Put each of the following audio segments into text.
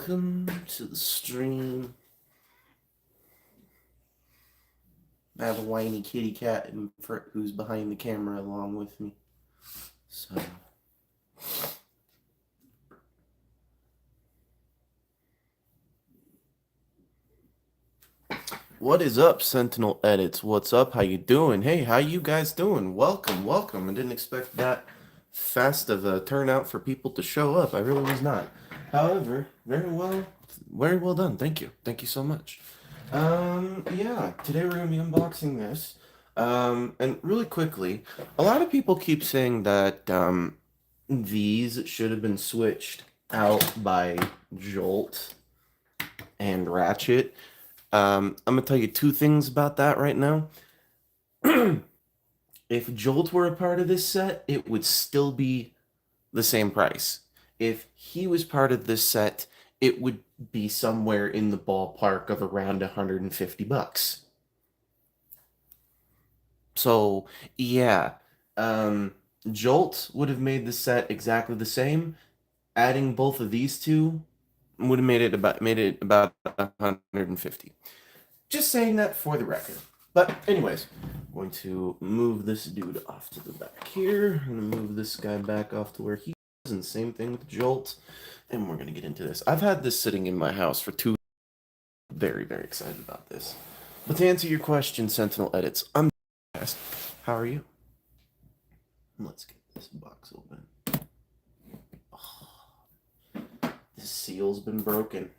Welcome to the stream. I have a whiny kitty cat who's behind the camera along with me. So, what is up, Sentinel Edits? What's up? How you doing? Hey, how you guys doing? Welcome, welcome. I didn't expect that fast of a turnout for people to show up. I really was not. However, very well done. Thank you. Thank you so much. Yeah, today we're gonna be unboxing this. And really quickly, a lot of people keep saying that these should have been switched out by Jolt and Ratchet. I'm gonna tell you two things about that right now. If Jolt were a part of this set, it would still be the same price. If he was part of this set, it would be somewhere in the ballpark of around 150 bucks. So, yeah, Jolt would have made the set exactly the same. Adding both of these two would have made it about 150. Just saying that for the record. But anyways, I'm going to move this dude off to the back here. I'm going to move this guy back off to where he is, and same thing with Jolt. And we're going to get into this. I've had this sitting in my house for 2 very, very excited about this. But to answer your question, Sentinel Edits, I'm how are you? Let's get this box open. Oh, the seal's been broken.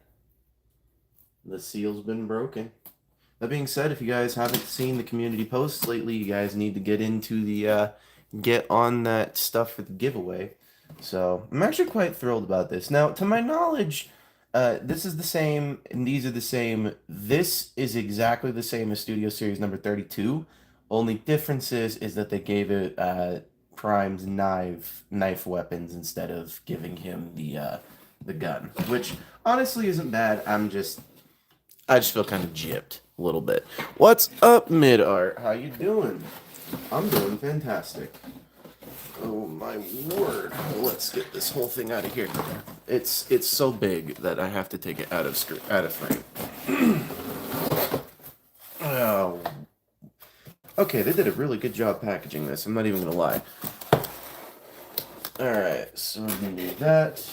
The seal's been broken. That being said, if you guys haven't seen the community posts lately, you guys need to get into the get on that stuff for the giveaway. So I'm actually quite thrilled about this. Now, to my knowledge, this is the same, and these are the same. This is exactly the same as Studio Series number 32. Only difference is that they gave it Prime's knife weapons instead of giving him the gun, which honestly isn't bad. I just feel kind of gypped a little bit. What's up, Mid Art? How you doing? I'm doing fantastic. Oh my word! Let's get this whole thing out of here. It's so big that I have to take it out of frame. Oh. Okay, they did a really good job packaging this. I'm not even gonna lie. All right, so we're gonna do that.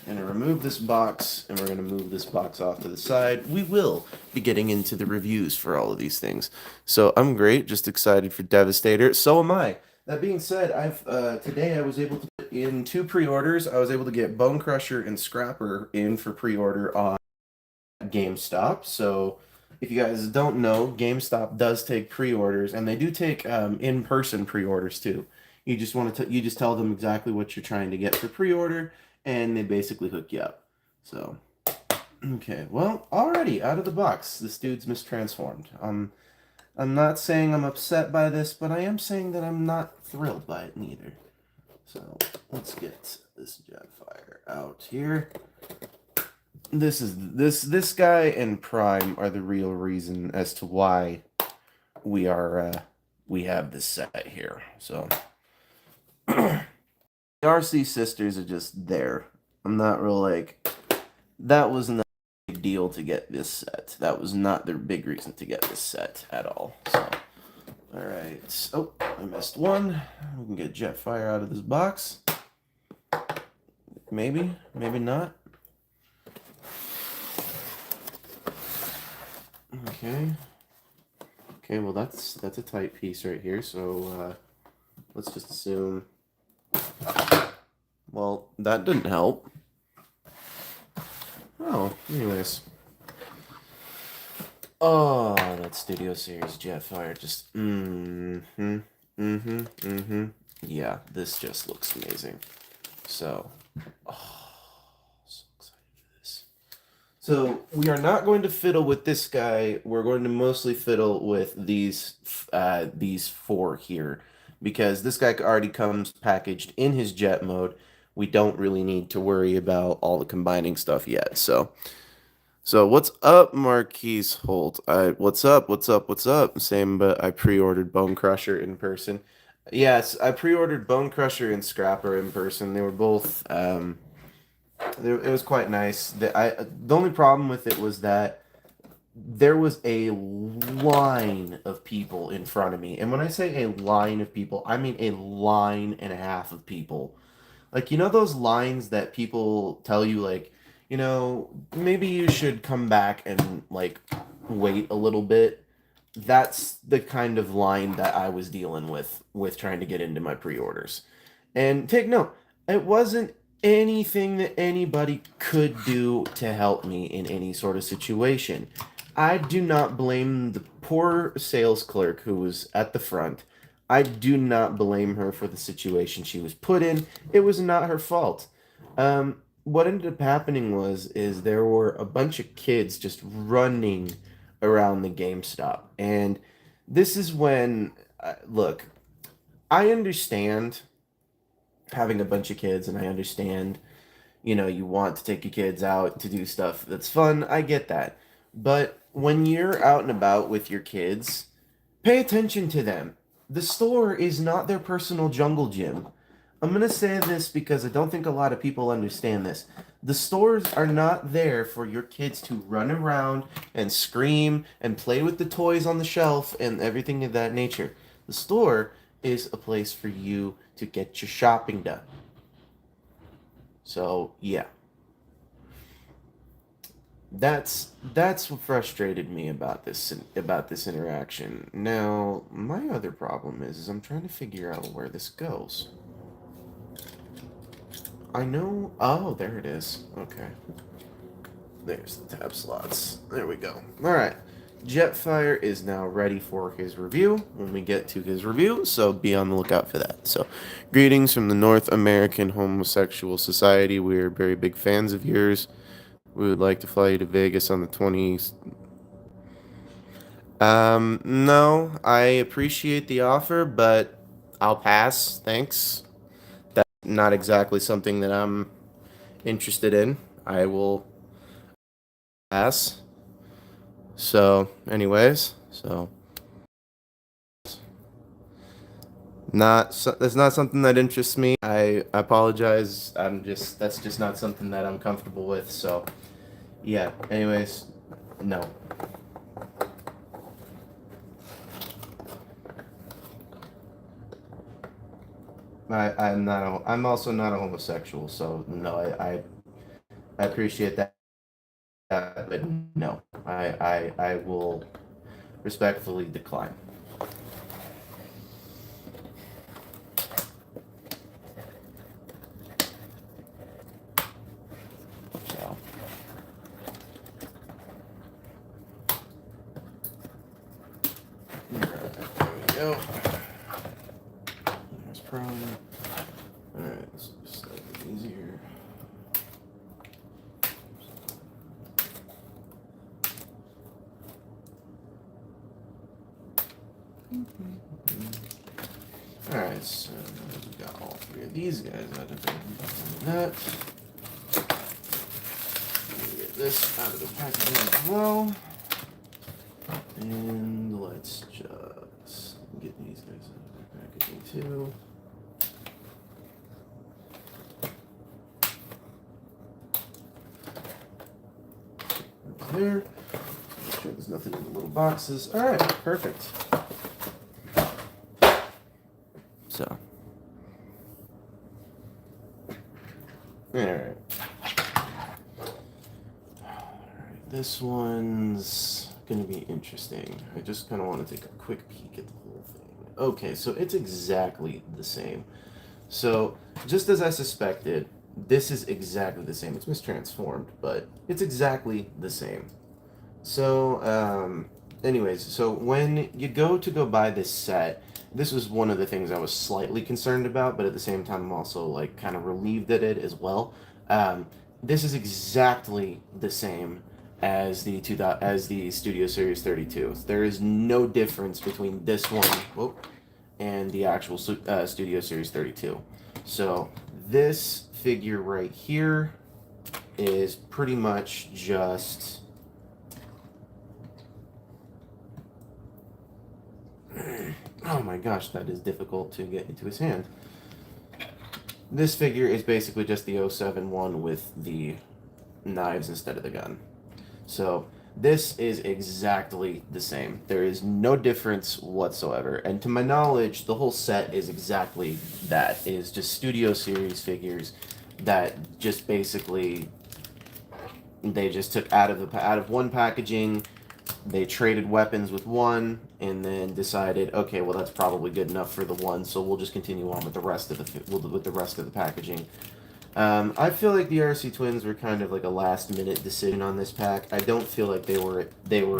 I'm gonna remove this box, and we're gonna move this box off to the side. We will be getting into the reviews for all of these things. So I'm great, just excited for Devastator. So am I. That being said, today I was able to put in 2 pre-orders. I was able to get Bone Crusher and Scrapper in for pre-order on GameStop. So if you guys don't know, GameStop does take pre-orders, and they do take in-person pre-orders too. You just tell them exactly what you're trying to get for pre-order, and they basically hook you up. So, okay, well, already out of the box, this dude's mistransformed. I'm not saying I'm upset by this, but I am saying that I'm not thrilled by it neither. So let's get this Jetfire out here. This guy and Prime are the real reason as to why we have this set here. So the RC sisters are just there. I'm not real like that was not a big deal to get this set. That was not their big reason to get this set at all. So alright. Oh, I missed one. We can get Jetfire out of this box. Maybe, maybe not. Okay. Okay, well that's a tight piece right here, so let's just assume. Well, that didn't help. Oh, anyways. Oh, that Studio Series Jetfire just yeah, this just looks amazing. So so excited for this. So we are not going to fiddle with this guy. We're going to mostly fiddle with these 4 here, because this guy already comes packaged in his jet mode. We don't really need to worry about all the combining stuff yet. So what's up, Marquise Holt? What's up? What's up? What's up? Same, but I pre-ordered Bone Crusher in person. Yes, I pre-ordered Bone Crusher and Scrapper in person. They were both It was quite nice. The only problem with it was that there was a line of people in front of me. And when I say a line of people, I mean a line and a half of people. Like, you know those lines that people tell you, like, maybe you should come back and, like, wait a little bit? That's the kind of line that I was dealing with trying to get into my pre-orders. And take note, it wasn't anything that anybody could do to help me in any sort of situation. I do not blame the poor sales clerk who was at the front. I do not blame her for the situation she was put in. It was not her fault. What ended up happening is there were a bunch of kids just running around the GameStop, and this is when, look, I understand having a bunch of kids, and I understand, you want to take your kids out to do stuff that's fun. I get that. But when you're out and about with your kids, pay attention to them. The store is not their personal jungle gym. I'm going to say this because I don't think a lot of people understand this. The stores are not there for your kids to run around and scream and play with the toys on the shelf and everything of that nature. The store is a place for you to get your shopping done. So, yeah. That's what frustrated me about this interaction. Now, my other problem is I'm trying to figure out where this goes. I know. Oh, there it is. Okay. There's the tab slots. There we go. All right. Jetfire is now ready for his review when we get to his review, so be on the lookout for that. So, greetings from the North American Homosexual Society. We're very big fans of yours. We would like to fly you to Vegas on the 20th. No, I appreciate the offer, but I'll pass. Thanks. That's not exactly something that I'm interested in. I will pass. So, anyways, that's not something that interests me. I apologize. That's just not something that I'm comfortable with. So, yeah. Anyways, no. I'm also not a homosexual, so no, I appreciate that, but no, I will respectfully decline. So, there we go. There's Prime. Alright, this will be slightly easier. Alright, so we got all three of these guys out of that. Get this out of the packaging as well. And let's just get these guys out of the packaging too. There. Make sure there's nothing in the little boxes. Alright, perfect. So. Alright. This one's gonna be interesting. I just kind of want to take a quick peek at the whole thing. Okay, so it's exactly the same. So, just as I suspected, this is exactly the same. It's mistransformed, but it's exactly the same. So, anyways, so when you go buy this set, this was one of the things I was slightly concerned about, but at the same time, I'm also, like, kind of relieved at it as well. This is exactly the same as the Studio Series 32. There is no difference between this one and the actual Studio Series 32. So this figure right here is pretty much just oh my gosh, that is difficult to get into his hand. This figure is basically just the 07 one with the knives instead of the gun. So this is exactly the same. There is no difference whatsoever. And to my knowledge, the whole set is exactly that. It is just Studio Series figures that just basically they just took out of one packaging, they traded weapons with one, and then decided, okay, well that's probably good enough for the one, so we'll just continue on with the rest of the packaging. I feel like the RC Twins were kind of like a last minute decision on this pack. I don't feel like they were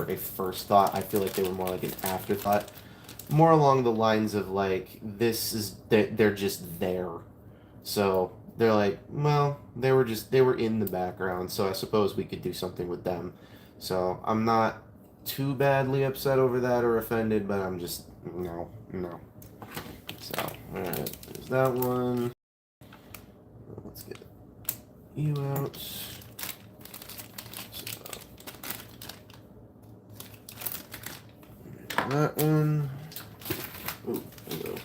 a first thought. I feel like they were more like an afterthought, more along the lines of like they're just there. So they're like, well, they were in the background, so I suppose we could do something with them. So I'm not too badly upset over that or offended, but I'm just no. So alright, there's that one. Let's get you out. So, that one. Ooh, hello.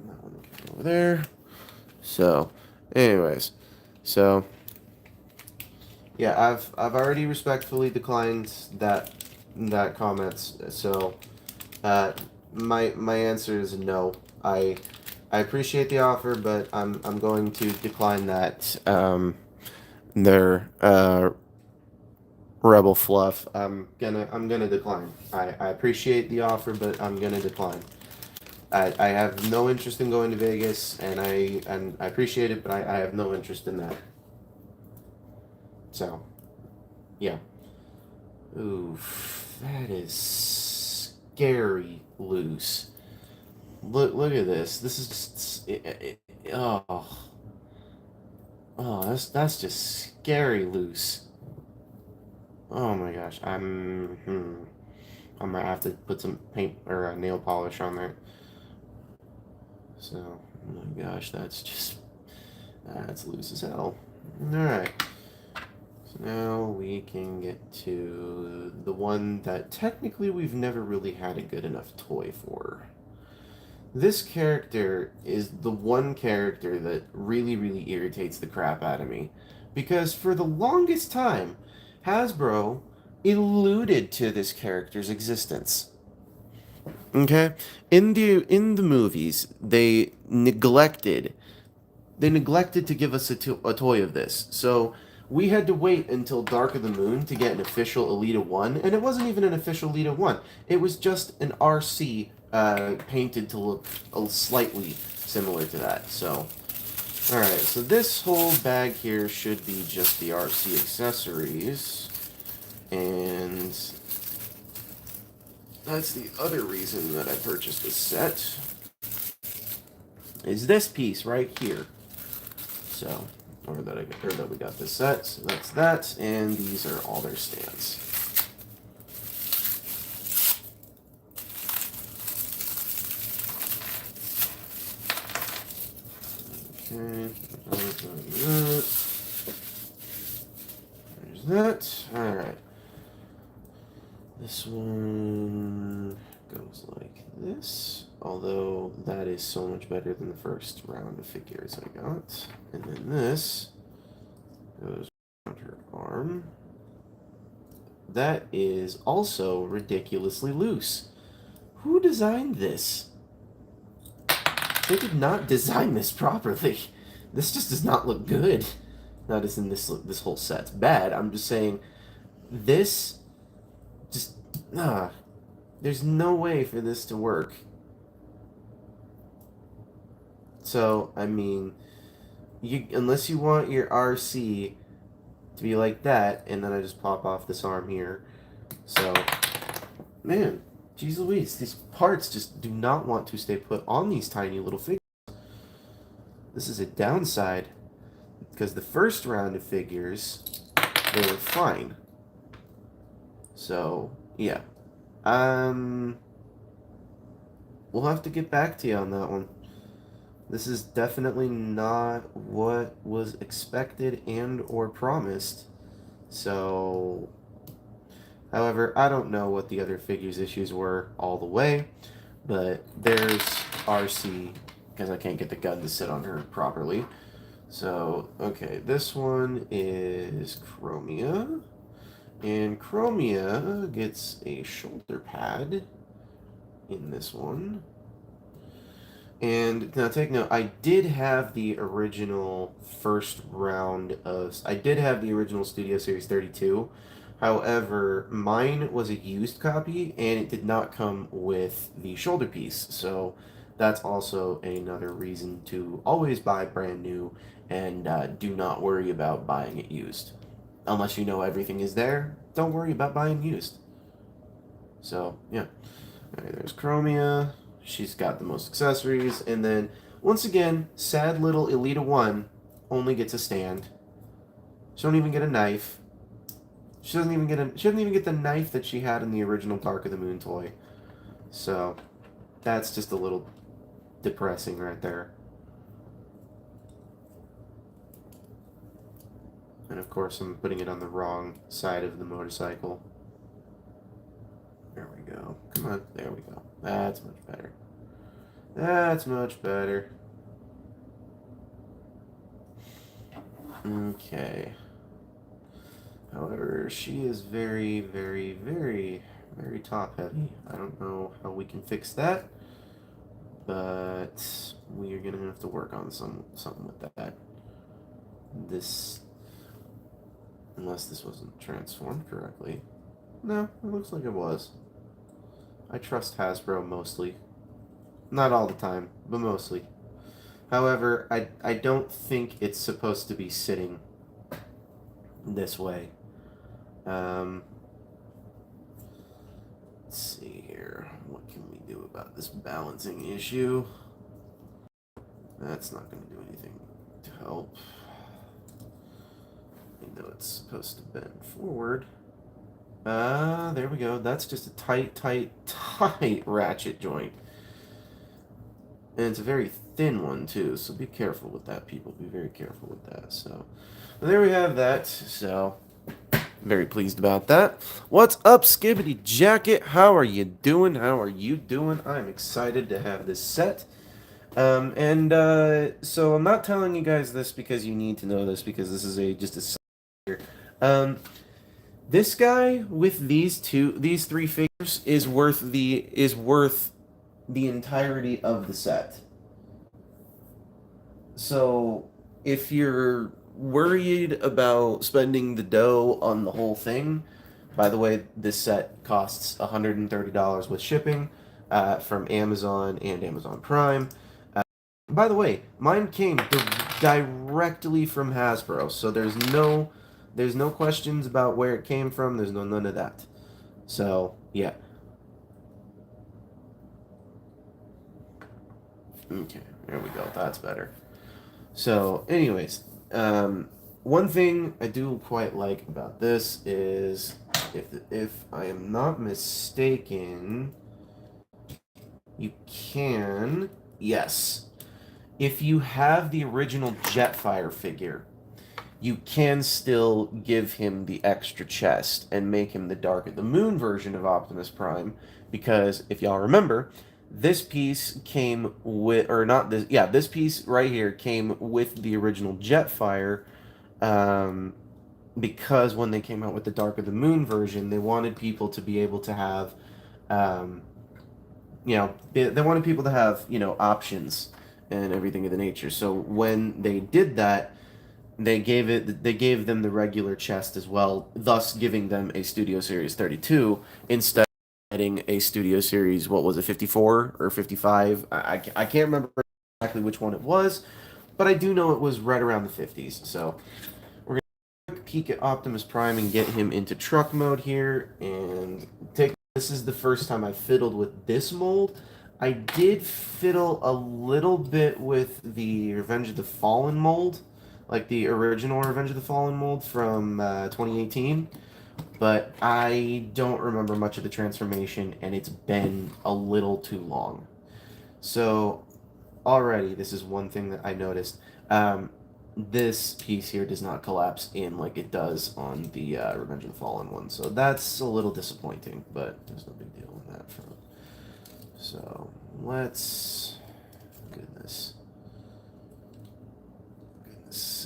That one can go over there. So, anyways, so yeah, I've already respectfully declined that comments. So, my answer is no. I appreciate the offer, but I'm going to decline that. Their rebel fluff. I'm gonna decline. I appreciate the offer, but I'm gonna decline. I have no interest in going to Vegas, and I appreciate it, but I have no interest in that. So, yeah. Oof, that is scary loose. Look at this. This is just that's just scary loose. Oh my gosh, I might have to put some paint or nail polish on there. So, oh my gosh, that's loose as hell. All right. So now we can get to the one that technically we've never really had a good enough toy for. This character is the one character that really irritates the crap out of me. Because for the longest time, Hasbro alluded to this character's existence. Okay? In the movies, they neglected to give us a toy of this. So we had to wait until Dark of the Moon to get an official Elita 1, and it wasn't even an official Elita 1. It was just an RC painted to look slightly similar to that. So, alright, so this whole bag here should be just the RC accessories, and that's the other reason that I purchased this set, is this piece right here. So, or that we got this set, so that's that, and these are all their stands. Okay, there's that. Alright. This one goes like this, although that is so much better than the first round of figures I got. And then this goes around her arm. That is also ridiculously loose. Who designed this? They did not design this properly. This just does not look good. Not as in this whole set's bad. I'm just saying this just there's no way for this to work. So, I mean, unless you want your RC to be like that, and then I just pop off this arm here. So, man, geez Louise, these parts just do not want to stay put on these tiny little figures. This is a downside, because the first round of figures, they were fine. So, yeah. We'll have to get back to you on that one. This is definitely not what was expected and or promised. So, however, I don't know what the other figures issues were all the way, but there's RC because I can't get the gun to sit on her properly. So, okay, this one is Chromia. And Chromia gets a shoulder pad in this one. And now take note, I did have the original first round of... I did have the original Studio Series 32. However, mine was a used copy, and it did not come with the shoulder piece. So that's also another reason to always buy brand new and do not worry about buying it used. Unless you know everything is there, don't worry about buying used. So, yeah. Alright, there's Chromia. She's got the most accessories. And then, once again, sad little Elita 1 only gets a stand. She don't even get a knife. She doesn't even get the knife that she had in the original Dark of the Moon toy. So, that's just a little depressing right there. And of course, I'm putting it on the wrong side of the motorcycle. There we go. Come on. There we go. That's much better. That's much better. Okay. However, she is very, very, very, very top heavy. I don't know how we can fix that, but we are gonna have to work on something with that. This, unless this wasn't transformed correctly. No, it looks like it was. I trust Hasbro mostly. Not all the time, but mostly. However, I don't think it's supposed to be sitting this way. Let's see here. What can we do about this balancing issue? That's not going to do anything to help. I know it's supposed to bend forward. There we go. That's just a tight ratchet joint. And it's a very thin one, too, so be careful with that, people. Be very careful with that. So, well, there we have that. So, very pleased about that. What's up, Skibbity Jacket? How are you doing? How are you doing? I'm excited to have this set. So I'm not telling you guys this because you need to know this, because this is just a here. This guy with these three figures is worth the entirety of the set. So if you're worried about spending the dough on the whole thing, by the way, this set costs $130 with shipping from Amazon and Amazon Prime. By the way, mine came directly from Hasbro, so there's no questions about where it came from. There's none of that. So yeah. Okay, there we go. That's better. So, anyways, one thing I do quite like about this is, if I am not mistaken, you can, yes, if you have the original Jetfire figure, you can still give him the extra chest and make him the Dark of the Moon version of Optimus Prime, because if y'all remember, this piece came with, or not this, yeah, this piece right here came with the original Jetfire, because when they came out with the Dark of the Moon version, they wanted people to be able to have, they wanted people to have, options and everything of the nature. So when they did that, they gave them the regular chest as well, thus giving them a Studio Series 32 instead of getting a Studio Series, what was it, 54 or 55? I can't remember exactly which one it was, but I do know it was right around the 50s. So we're going to peek at Optimus Prime and get him into truck mode here, and this is the first time I fiddled with this mold. I did fiddle a little bit with the Revenge of the Fallen mold, like the original Revenge of the Fallen mold from 2018, but I don't remember much of the transformation, and it's been a little too long. So, already, this is one thing that I noticed. This piece here does not collapse in like it does on the Revenge of the Fallen one, so that's a little disappointing, but there's no big deal on that front. So, let's... goodness.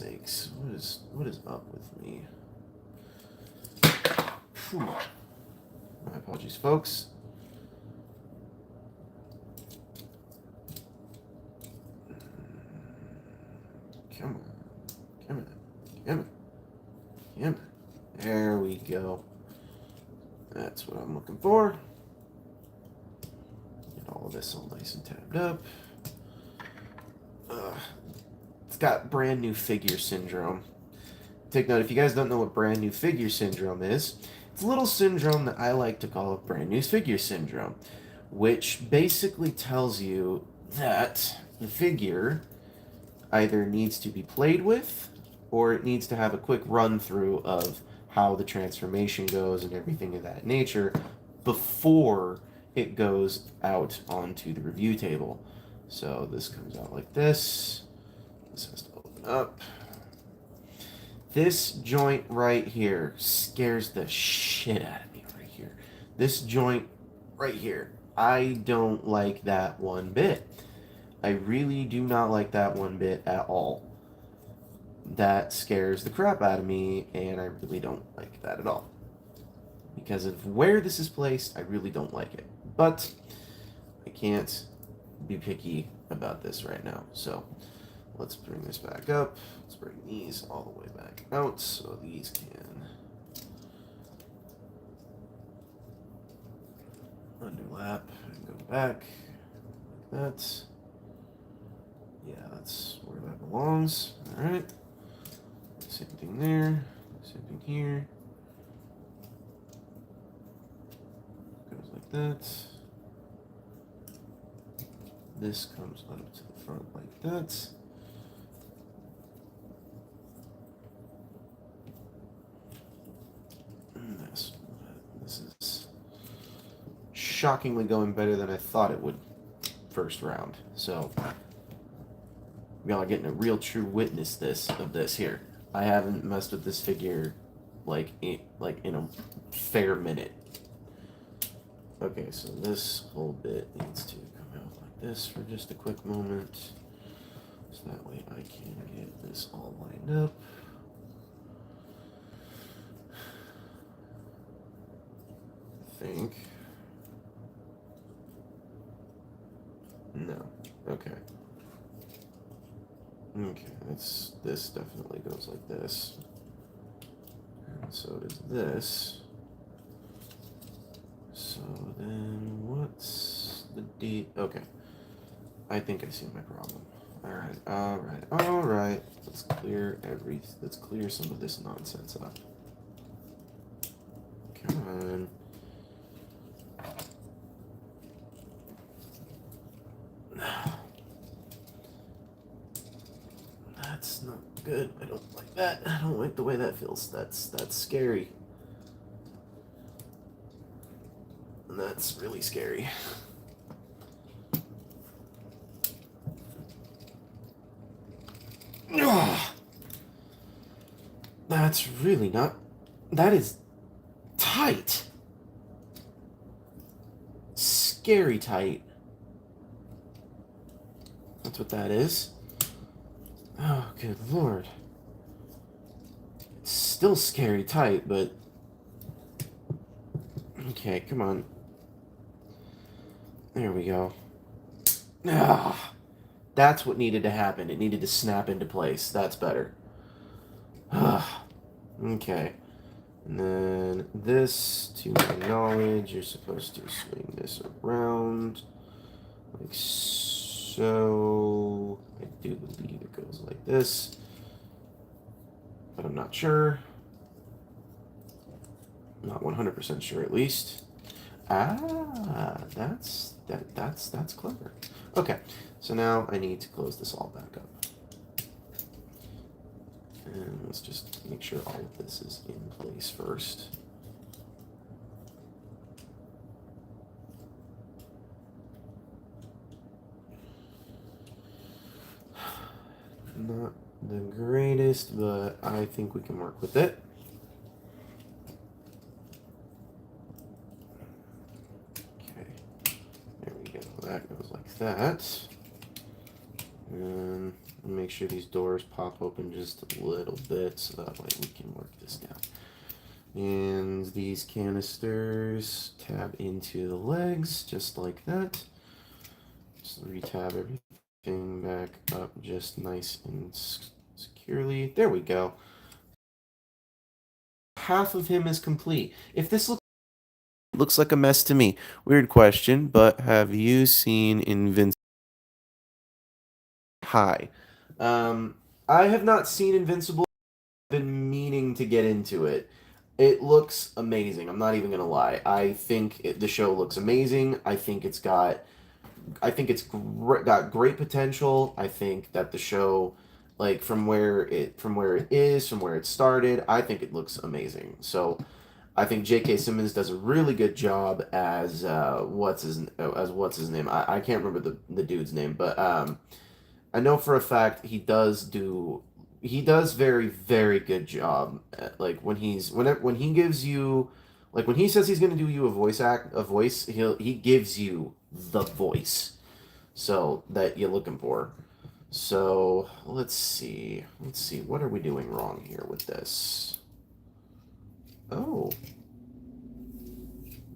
sakes. What is up with me? Whew. My apologies, folks. Come on. Come on. Come on. Come on. There we go. That's what I'm looking for. Get all of this all nice and tabbed up. It's got brand new figure syndrome. Take note, if you guys don't know what brand new figure syndrome is, it's a little syndrome that I like to call brand new figure syndrome, which basically tells you that the figure either needs to be played with or it needs to have a quick run through of how the transformation goes and everything of that nature before it goes out onto the review table. So this comes out like this. This has to open up. This joint right here scares the shit out of me right here. This joint right here. I don't like that one bit. I really do not like that one bit at all. That scares the crap out of me, and I really don't like that at all. Because of where this is placed, I really don't like it. But I can't be picky about this right now. So let's bring this back up. Let's bring these all the way back out so these can underlap and go back like that. Yeah, that's where that belongs. All right. Same thing there. Same thing here. Goes like that. This comes up to the front like that. This is shockingly going better than I thought it would first round. So y'all are getting a real true witness of this here. I haven't messed with this figure like in a fair minute. Okay, so this whole bit needs to come out like this for just a quick moment. So that way I can get this all lined up. I think. No. Okay. Okay, this definitely goes like this. And so does this. So then what's the D? Okay. I think I see my problem. Alright. Let's clear some of this nonsense up. Come on. That's not good. I don't like that. I don't like the way that feels. That's scary. And that's really scary. That's really not... That is tight. Scary tight. That's what that is. Oh, good lord. It's still scary tight, but... Okay, come on. There we go. Ah, that's what needed to happen. It needed to snap into place. That's better. Ah, okay. And then this, to my knowledge, you're supposed to swing this around like so. I do believe it goes like this, but I'm not sure. Not 100% sure, at least. Ah, that's clever. Okay, so now I need to close this all back up. And let's just make sure all of this is in place first. Not the greatest, but I think we can work with it. Okay, there we go. That goes like that. And Make sure these doors pop open just a little bit so that way we can work this down. And these canisters tab into the legs just like that. Just retab everything back up just nice and securely. There we go. Half of him is complete. If this looks like a mess to me, weird question, but have you seen Invincible? Hi. I have not seen Invincible. Been meaning to get into it. It looks amazing. I'm not even gonna lie. I think the show looks amazing. I think it's got great potential. I think that the show, like from where it is, from where it started, I think it looks amazing. So I think J.K. Simmons does a really good job as what's his name. I can't remember the dude's name, but I know for a fact he does very very good job like when he gives you like when he says he's going to do you a voice he gives you the voice so that you're looking for. So let's see what are we doing wrong here with this. Oh,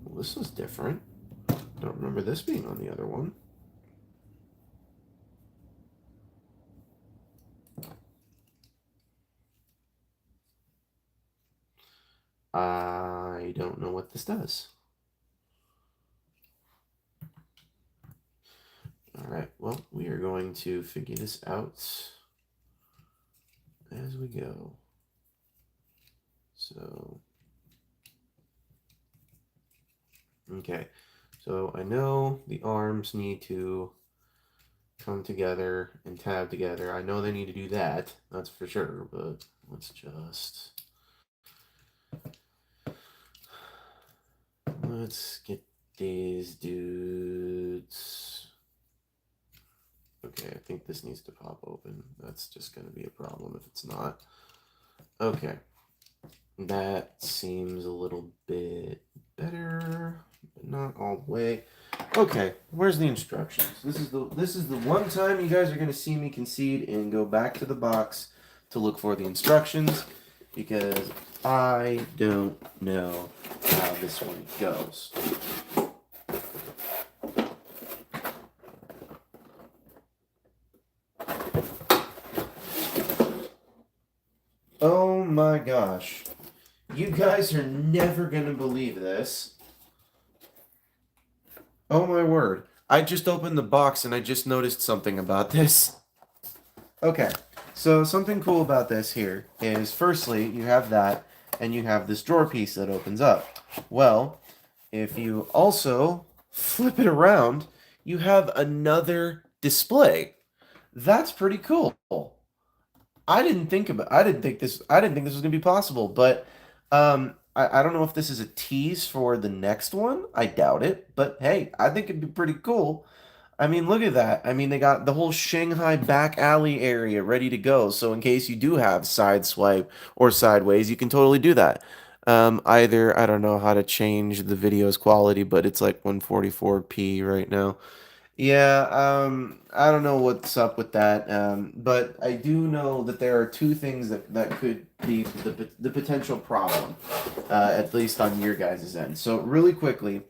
well, this was different. Don't remember this being on the other one. I don't know what this does. All right, well, we are going to figure this out as we go. So, okay. So I know the arms need to come together and tab together. I know they need to do that. That's for sure, but let's get these dudes. Okay, I think this needs to pop open. That's just going to be a problem if it's not. Okay. That seems a little bit better, but not all the way. Okay, where's the instructions? This is the one time you guys are going to see me concede and go back to the box to look for the instructions because I don't know how this one goes. Oh my gosh. You guys are never gonna believe this. Oh my word. I just opened the box and I just noticed something about this. Okay, so something cool about this here is firstly, you have that and you have this drawer piece that opens up. Well, if you also flip it around, you have another display. That's pretty cool. I didn't think this was gonna be possible, but I don't know if this is a tease for the next one. I doubt it, but hey, I think it'd be pretty cool. I mean, look at that. I mean, they got the whole Shanghai back alley area ready to go. So in case you do have side swipe or sideways, you can totally do that. Either I don't know how to change the video's quality, but it's like 144p right now. Yeah, I don't know what's up with that, but I do know that there are two things that could be the potential problem, at least on your guys' end. So really quickly,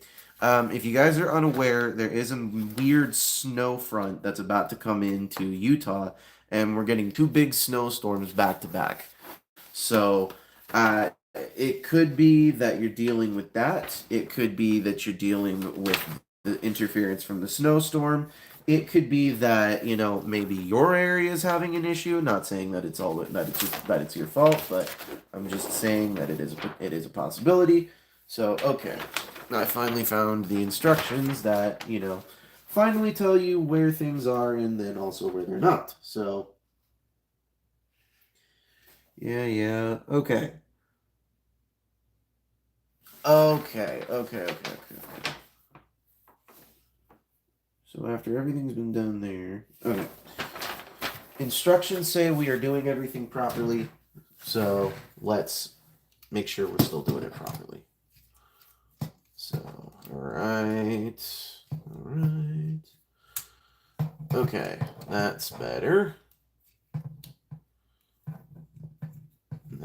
if you guys are unaware, there is a weird snow front that's about to come into Utah, and we're getting two big snowstorms back to back. So, it could be that you're dealing with that. It could be that you're dealing with the interference from the snowstorm. It could be that, you know, maybe your area is having an issue. Not saying that it's all that it's your fault, but I'm just saying that it is a possibility. So, okay. I finally found the instructions that, you know, finally tell you where things are and then also where they're not. So, yeah. Okay. Okay. So after everything's been done there, okay. Instructions say we are doing everything properly, so let's make sure we're still doing it properly. So, alright. Okay, that's better.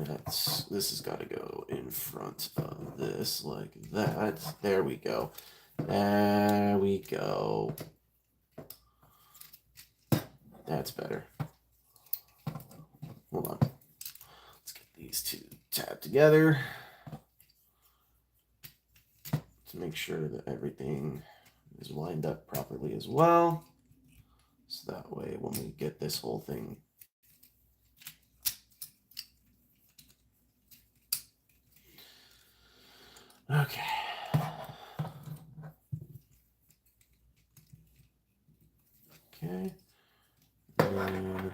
This has got to go in front of this like that. There we go. There we go. That's better. Hold on. Let's get these two tabbed together to make sure that everything is lined up properly as well. So that way when we get this whole thing okay. Okay. And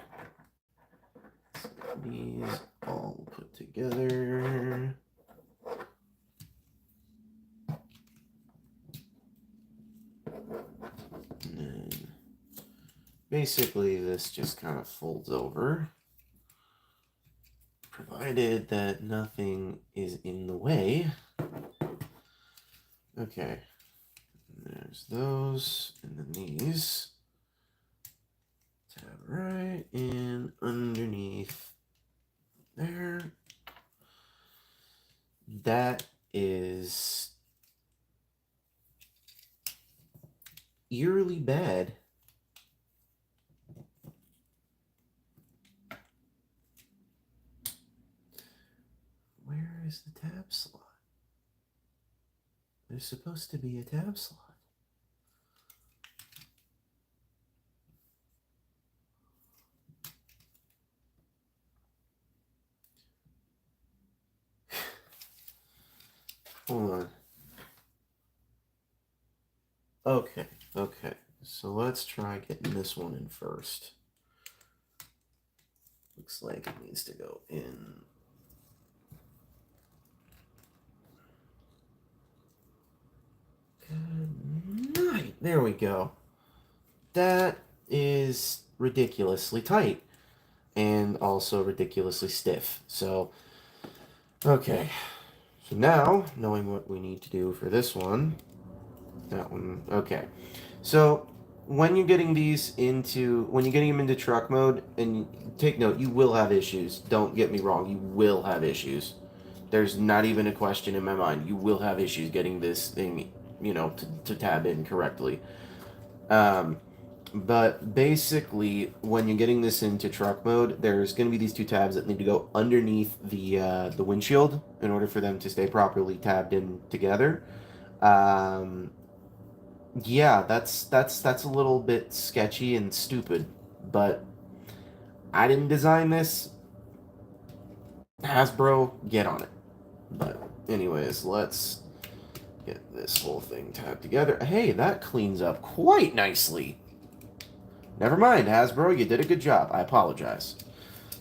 these all put together. And then basically this just kind of folds over, provided that nothing is in the way. Okay. There's those, and then these. Tab right in underneath there. That is eerily bad. Where is the tab slot? There's supposed to be a tab slot. Hold on. Okay. So let's try getting this one in first. Looks like it needs to go in. Good night. There we go. That is ridiculously tight and also ridiculously stiff. So, okay. So now, knowing what we need to do for this one, that one, okay. So, when you're getting them into truck mode, and take note, you will have issues. Don't get me wrong, you will have issues. There's not even a question in my mind. You will have issues getting this thing, to tab in correctly. But basically, when you're getting this into truck mode, there's going to be these two tabs that need to go underneath the windshield in order for them to stay properly tabbed in together. Yeah, that's a little bit sketchy and stupid, but I didn't design this. Hasbro, get on it. But anyways, let's get this whole thing tabbed together. Hey, that cleans up quite nicely. Never mind, Hasbro, you did a good job. I apologize.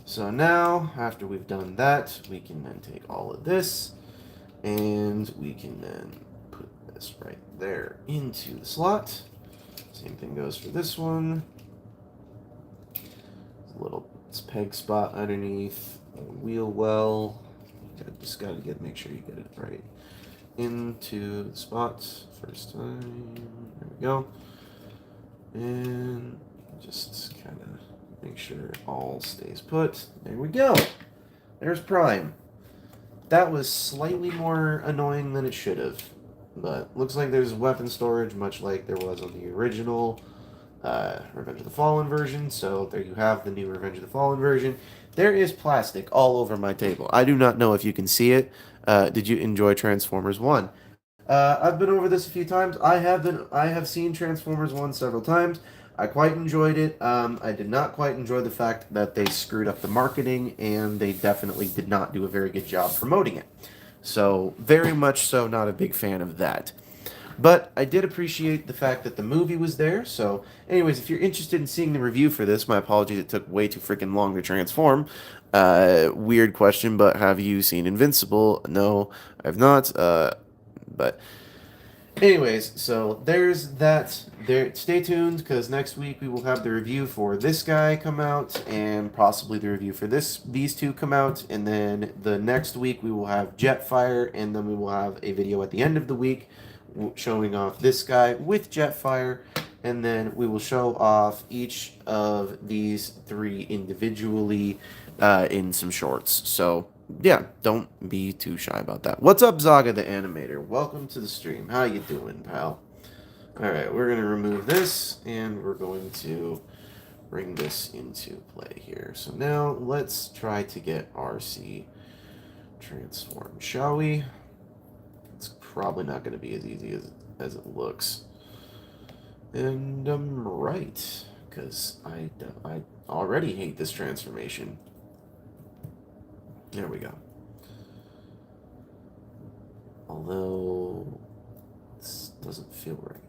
So now, after we've done that, we can then take all of this, and we can then put this right there into the slot. Same thing goes for this one. A little peg spot underneath the wheel well. Just gotta make sure you get it right into the spot first time. There we go. And just kind of make sure it all stays put. There we go. There's Prime. That was slightly more annoying than it should have. But looks like there's weapon storage, much like there was on the original Revenge of the Fallen version. So there you have the new Revenge of the Fallen version. There is plastic all over my table. I do not know if you can see it. Did you enjoy Transformers 1? I've been over this a few times. I have seen Transformers 1 several times. I quite enjoyed it. I did not quite enjoy the fact that they screwed up the marketing, and they definitely did not do a very good job promoting it. So, very much so not a big fan of that. But I did appreciate the fact that the movie was there. So, anyways, if you're interested in seeing the review for this, my apologies, it took way too freaking long to transform. Weird question, but have you seen Invincible? No, I have not. But anyways, so there's that. There, stay tuned, because next week we will have the review for this guy come out, and possibly the review for these two come out, and then the next week we will have Jetfire, and then we will have a video at the end of the week showing off this guy with Jetfire, and then we will show off each of these three individually in some shorts. So yeah, don't be too shy about that. What's up, Zaga the Animator? Welcome to the stream. How you doing, pal? Alright, we're going to remove this, and we're going to bring this into play here. So now, let's try to get RC transformed, shall we? It's probably not going to be as easy as it looks. And I'm right, because I already hate this transformation. There we go. Although, this doesn't feel right.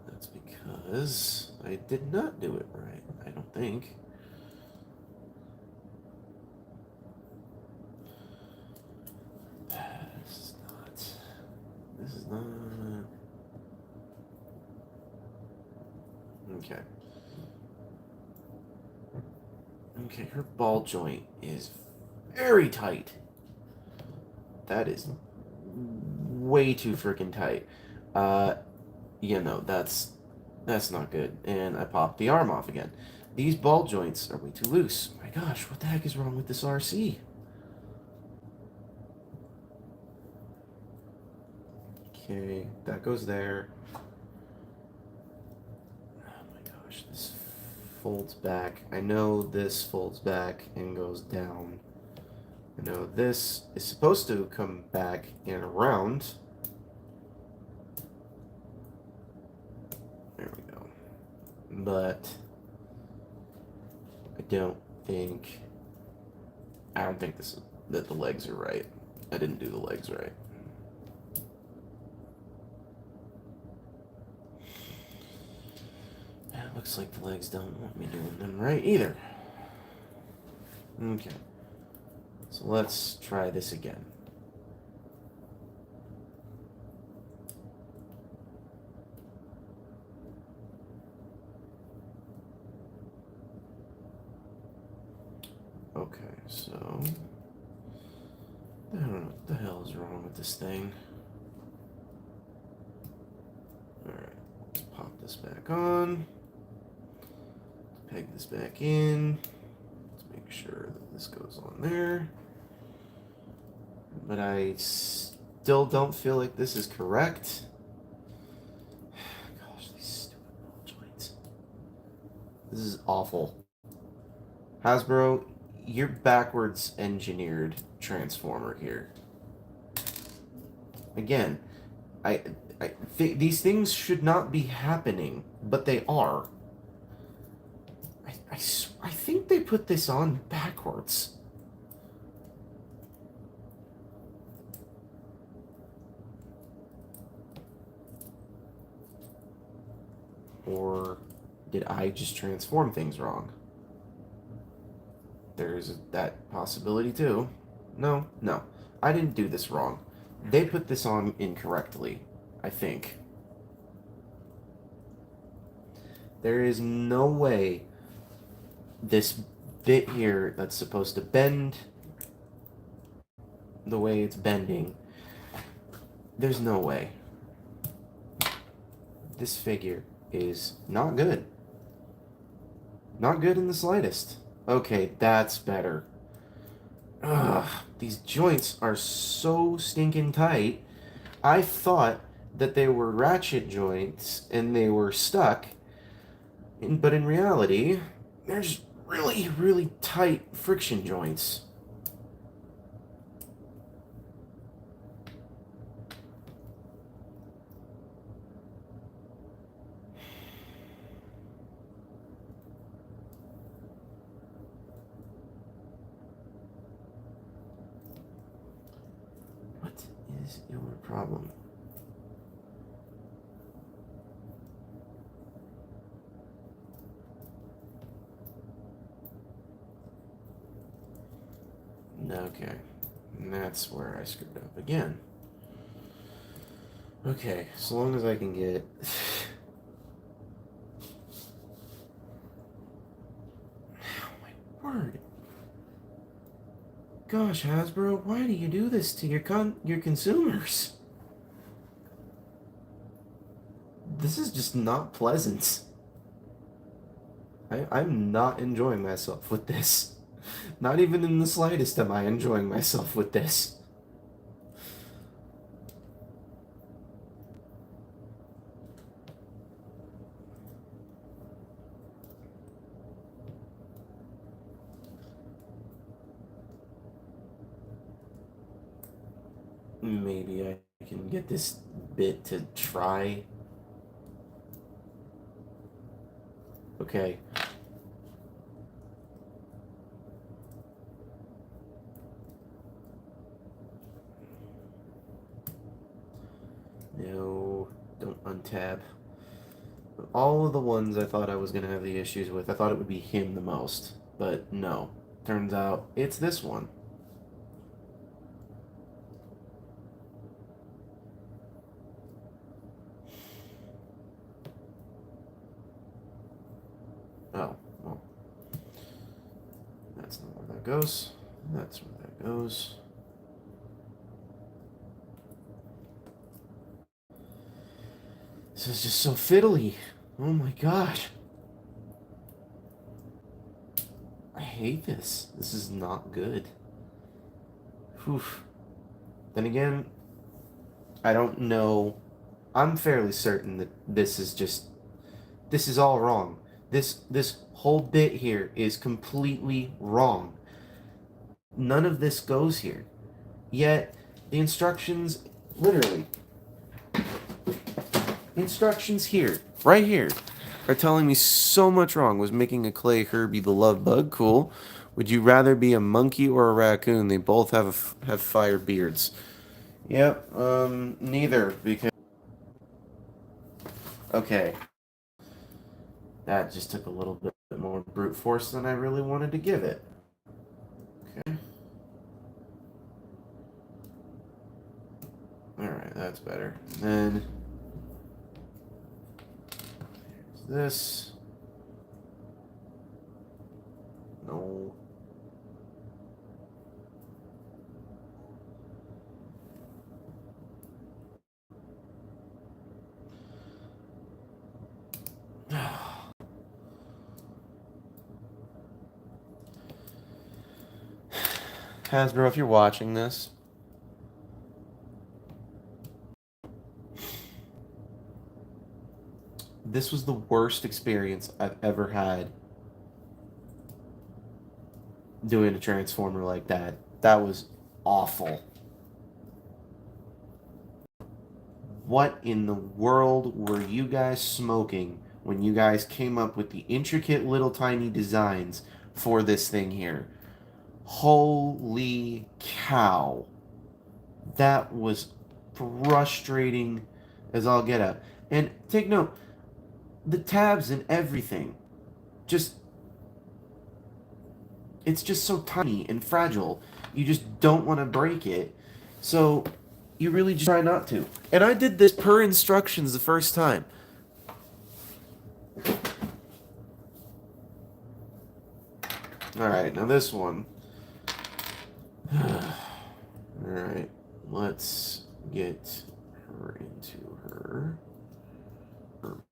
That's because I did not do it right, I don't think. This is not... Okay. Okay, her ball joint is very tight. That is way too freaking tight. Yeah, no, that's not good. And I popped the arm off again. These ball joints are way too loose. My gosh, what the heck is wrong with this RC? Okay, that goes there. Oh my gosh, this folds back. I know this folds back and goes down. I know this is supposed to come back and around. There we go. But I don't think this is, that the legs are right. I didn't do the legs right. It looks like the legs don't want me doing them right either. Okay. So let's try this again. Okay, so I don't know what the hell is wrong with this thing. Alright, let's pop this back on. Peg this back in. Let's make sure that this goes on there. But I still don't feel like this is correct. Gosh, these stupid ball joints. This is awful. Hasbro, you're backwards engineered transformer here. Again, these things should not be happening, but they are. I think they put this on backwards. Or did I just transform things wrong? There's that possibility too. No. I didn't do this wrong. They put this on incorrectly, I think. There is no way this bit here that's supposed to bend the way it's bending, there's no way. This figure is not good. Not good in the slightest. Okay, that's better. Ugh, these joints are so stinking tight. I thought that they were ratchet joints and they were stuck, but in reality, they're just really, really tight friction joints. What is your problem? Okay, and that's where I screwed up again. Okay, so long as I can get... Oh my word. Gosh, Hasbro, why do you do this to your consumers? This is just not pleasant. I'm not enjoying myself with this. Not even in the slightest am I enjoying myself with this. Maybe I can get this bit to try. Okay. No, don't untab. All of the ones I thought I was going to have the issues with, I thought it would be him the most. But no. Turns out it's this one. Oh, well. That's not where that goes. That's where that goes. This is just so fiddly. Oh my god. I hate this. This is not good. Whew. Then again, I don't know. I'm fairly certain that this is all wrong. This whole bit here is completely wrong. None of this goes here. Yet the instructions, literally, instructions here, right here, are telling me so much wrong. Was making a clay Herbie the love bug cool? Would you rather be a monkey or a raccoon? They both have fire beards. Yep, neither, because... Okay. That just took a little bit more brute force than I really wanted to give it. Okay. Alright, that's better. Then... this... No. Hasbro, if you're watching this, this was the worst experience I've ever had doing a Transformer like that. That was awful. What in the world were you guys smoking when you guys came up with the intricate little tiny designs for this thing here? Holy cow. That was frustrating as all get out. And take note, the tabs and everything, just, it's just so tiny and fragile. You just don't want to break it. So you really just try not to. And I did this per instructions the first time. Alright, now this one. Alright, let's get her into her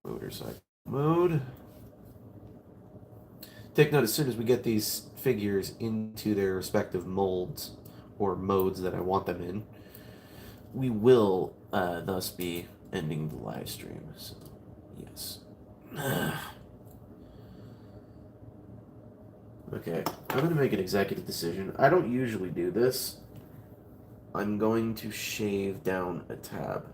motorcycle mode. Take note, as soon as we get these figures into their respective molds or modes that I want them in, we will thus be ending the live stream. So, yes. Okay, I'm going to make an executive decision. I don't usually do this. I'm going to shave down a tab.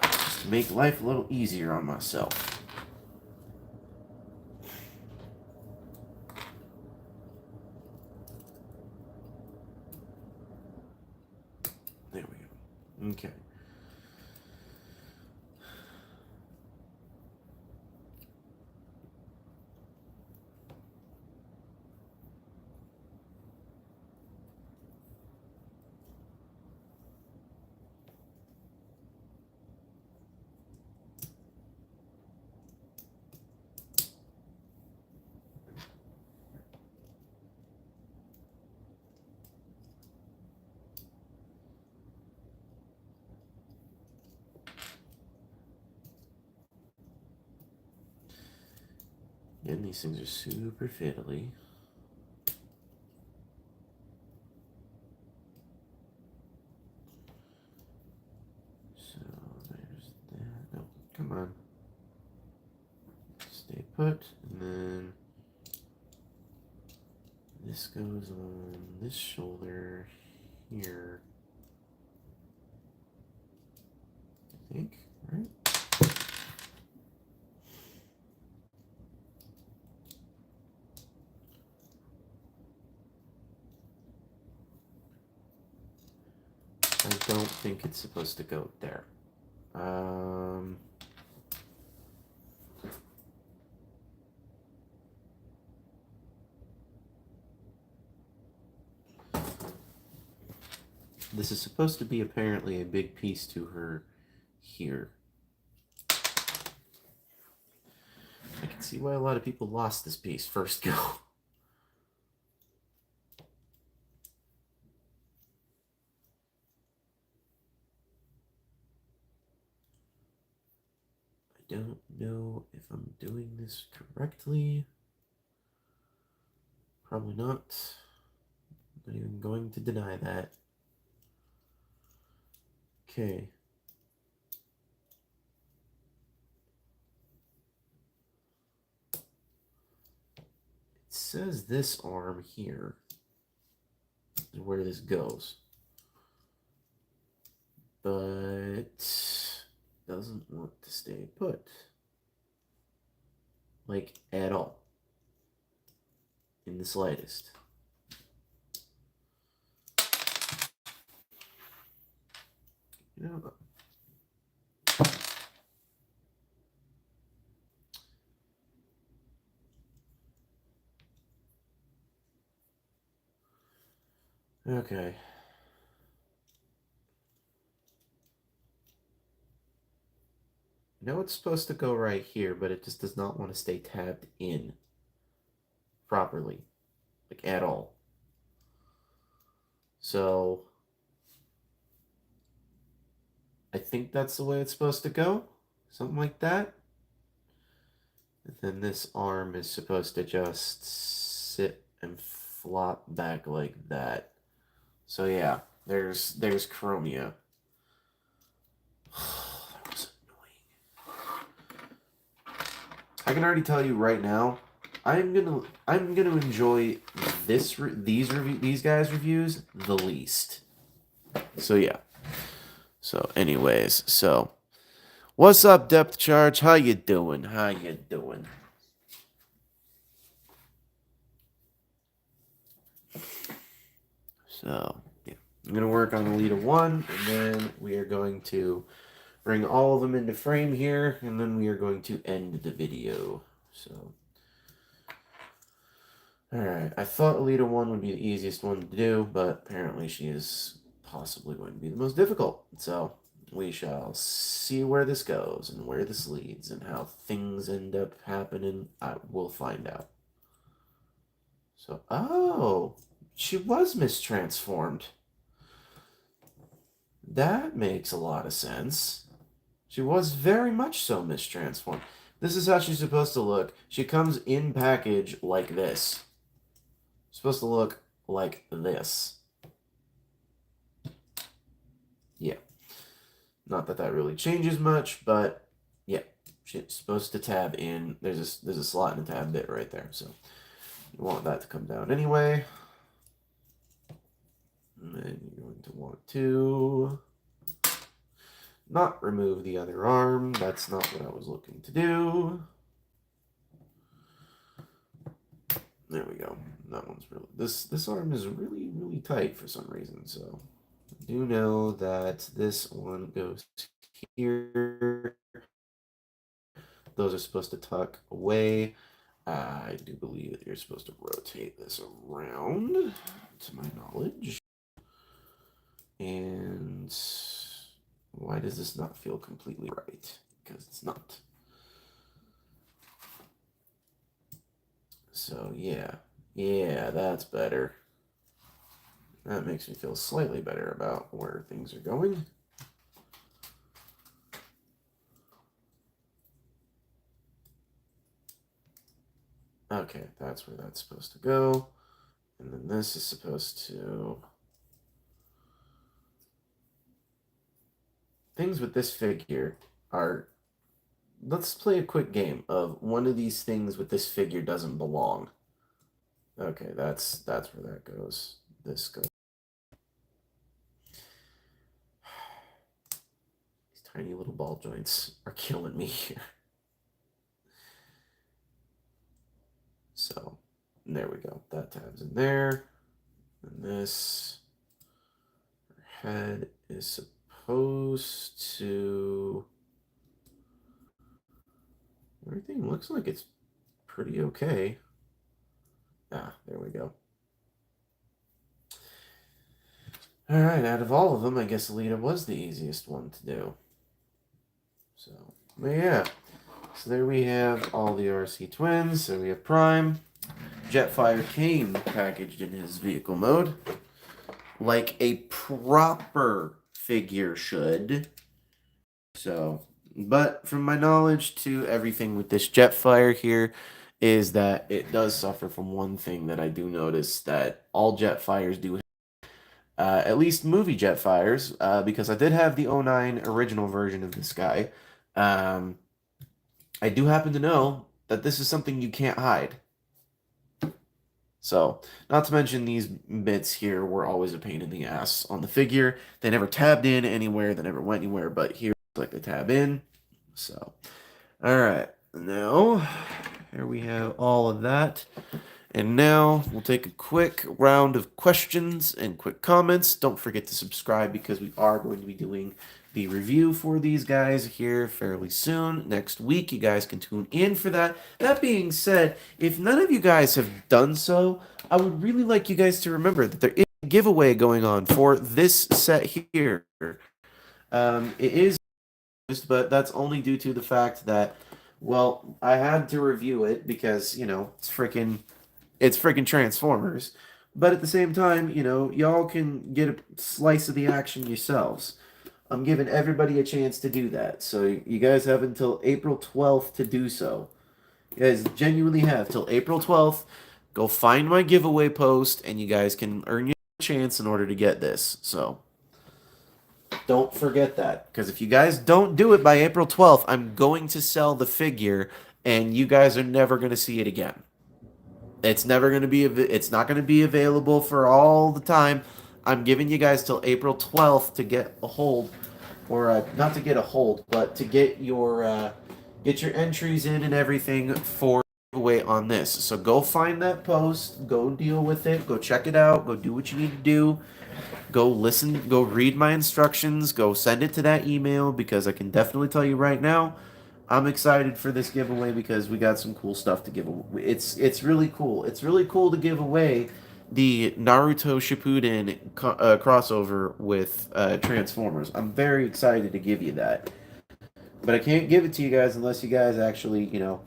Just to make life a little easier on myself. There we go. Okay. Again, these things are super fiddly. So there's that. No, come on. Stay put, and then this goes on this shoulder here. I think, right? I don't think it's supposed to go there. This is supposed to be apparently a big piece to her here. I can see why a lot of people lost this piece first go. I don't know if I'm doing this correctly. Probably not. I'm not even going to deny that. Okay. It says this arm here is where this goes. But doesn't want to stay put. Like, at all. In the slightest. You know, okay. I know it's supposed to go right here, but it just does not want to stay tabbed in properly. Like, at all. So, I think that's the way it's supposed to go. Something like that. And then this arm is supposed to just sit and flop back like that. So yeah, there's Chromia. That was annoying. I can already tell you right now, I'm gonna enjoy these guys' reviews the least. So yeah. So anyways, so what's up, Depth Charge? How you doing? How you doing? So yeah, I'm gonna work on Elita 1, and then we are going to bring all of them into frame here, and then we are going to end the video. So, alright, I thought Elita 1 would be the easiest one to do, but apparently she is possibly going to be the most difficult. So, we shall see where this goes, and where this leads, and how things end up happening. We'll find out. So, oh, she was mistransformed. That makes a lot of sense. She was very much so mistransformed. This is how she's supposed to look. She comes in package like this. Supposed to look like this. Yeah. Not that that really changes much, but yeah. She's supposed to tab in. There's a slot and a tab bit right there, so you want that to come down anyway. And then you're going to want to not remove the other arm. That's not what I was looking to do. There we go. That one's really... This arm is really, really tight for some reason, so... I do know that this one goes here. Those are supposed to tuck away. I do believe that you're supposed to rotate this around, to my knowledge. And... why does this not feel completely right? Because it's not. So, yeah. Yeah, that's better. That makes me feel slightly better about where things are going. Okay, that's where that's supposed to go. And then this is supposed to... Things with this figure are... Let's play a quick game of one of these things with this figure doesn't belong. Okay, that's where that goes. This goes. These tiny little ball joints are killing me here. So, there we go. That tab's in there. And this head is supposed to... Everything looks like it's pretty okay. Ah, there we go. Alright, out of all of them, I guess Alita was the easiest one to do. So, but yeah. So there we have all the RC twins. So we have Prime. Jetfire came packaged in his vehicle mode. Like a proper figure should. So, but from my knowledge to everything with this Jetfire here is that it does suffer from one thing that I do notice that all Jetfires do have. At least movie Jetfires, because I did have the '09 original version of this guy. I do happen to know that this is something you can't hide. So, not to mention these bits here were always a pain in the ass on the figure. They never tabbed in anywhere, they never went anywhere, but here it's like they tab in. So, alright, now, here we have all of that. And now, we'll take a quick round of questions and quick comments. Don't forget to subscribe because we are going to be doing the review for these guys here fairly soon. Next week, you guys can tune in for that. That being said, if none of you guys have done so, I would really like you guys to remember that there is a giveaway going on for this set here. It is, but that's only due to the fact that, well, I had to review it because, you know, it's freaking Transformers. But at the same time, you know, y'all can get a slice of the action yourselves. I'm giving everybody a chance to do that. So you guys have until April 12th to do so. You guys genuinely have till April 12th. Go find my giveaway post and you guys can earn your chance in order to get this. So don't forget that. Because if you guys don't do it by April 12th, I'm going to sell the figure and you guys are never going to see it again. It's never going to be, it's not going to be available for all the time. I'm giving you guys till April 12th to get a hold, or not to get a hold, but to get your entries in and everything for giveaway on this. So go find that post, go deal with it, go check it out, go do what you need to do. Go listen, go read my instructions, go send it to that email because I can definitely tell you right now, I'm excited for this giveaway because we got some cool stuff to give away. It's really cool. It's really cool to give away the Naruto Shippuden crossover with Transformers. I'm very excited to give you that. But I can't give it to you guys unless you guys actually, you know,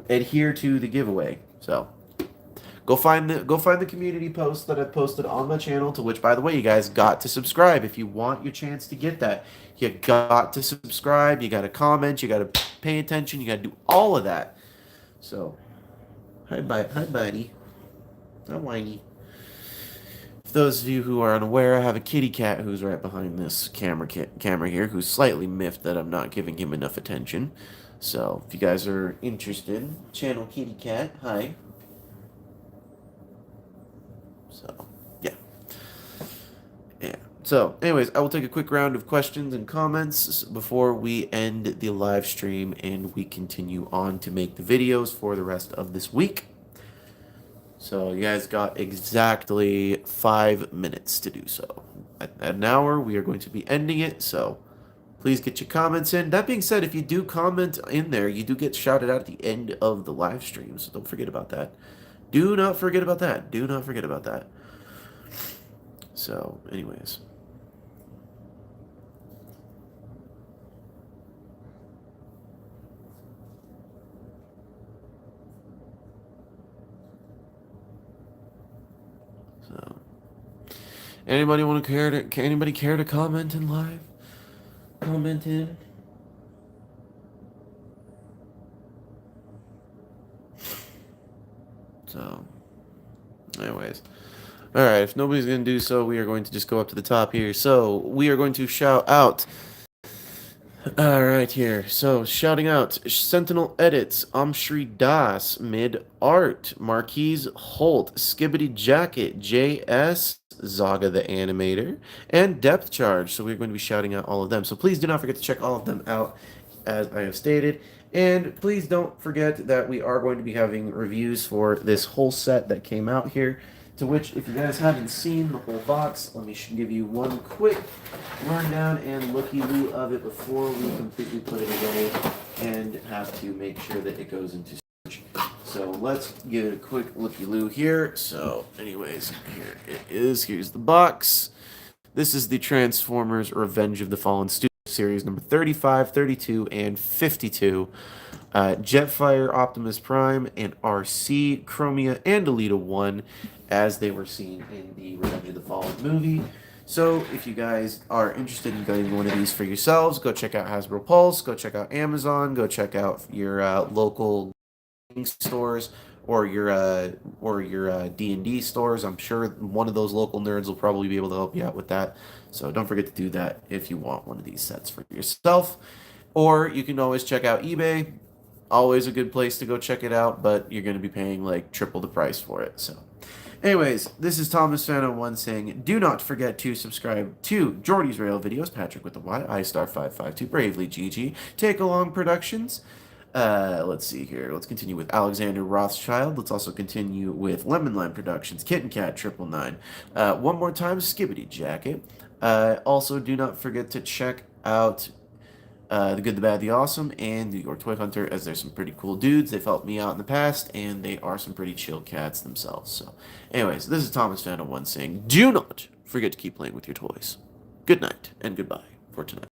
adhere to the giveaway. So go find the community post that I posted on my channel, to which, by the way, you guys got to subscribe if you want your chance to get that. You got to subscribe, you got to comment, you got to pay attention, you got to do all of that. So, hi buddy. Hi whiny. For those of you who are unaware, I have a kitty cat who's right behind this camera here, who's slightly miffed that I'm not giving him enough attention. So, if you guys are interested, channel kitty cat, hi. So, yeah. Yeah. So, anyways, I will take a quick round of questions and comments before we end the live stream and we continue on to make the videos for the rest of this week. So, you guys got exactly 5 minutes to do so. At an hour, we are going to be ending it, so please get your comments in. That being said, if you do comment in there, you do get shouted out at the end of the live stream, so don't forget about that. Do not forget about that. Do not forget about that. So, anyways. So, anybody care to comment in live? Comment in. So, anyways. Alright, if nobody's going to do so, we are going to just go up to the top here. So, we are going to shout out. Alright, here. So, shouting out Sentinel Edits, Amshri Das, Mid Art, Marquise Holt, Skibbity Jacket, JS, Zaga the Animator, and Depth Charge. So, we're going to be shouting out all of them. So, please do not forget to check all of them out, as I have stated. And please don't forget that we are going to be having reviews for this whole set that came out here. To which, if you guys haven't seen the whole box, let me give you one quick rundown and looky-loo of it before we completely put it away and have to make sure that it goes into storage. So let's give it a quick looky-loo here. So anyways, here it is. Here's the box. This is the Transformers Revenge of the Fallen Studio series number 35, 32, and 52. Jetfire, Optimus Prime, and RC, Chromia, and Alita 1 as they were seen in the Revenge of the Fallen movie. So if you guys are interested in getting one of these for yourselves, go check out Hasbro Pulse, go check out Amazon, go check out your local stores or your D&D stores. I'm sure one of those local nerds will probably be able to help you out with that. So don't forget to do that if you want one of these sets for yourself. Or you can always check out eBay. Always a good place to go check it out, but you're going to be paying like triple the price for it. So anyways, this is Thomas Fan01 saying, do not forget to subscribe to Jordy's Rail Videos, Patrick with the Y, iStar552, Bravely GG, Take Along Productions. Let's see here. Let's continue with Alexander Rothschild. Let's also continue with Lemon Lime Productions, Kitten Cat 999. One more time, Skibbity Jacket. Also, do not forget to check out The Good, the Bad, the Awesome, and New York Toy Hunter, as there's some pretty cool dudes. They've helped me out in the past, and they are some pretty chill cats themselves. So, anyways, this is Thomas Fan01 saying, do not forget to keep playing with your toys. Good night, and goodbye for tonight.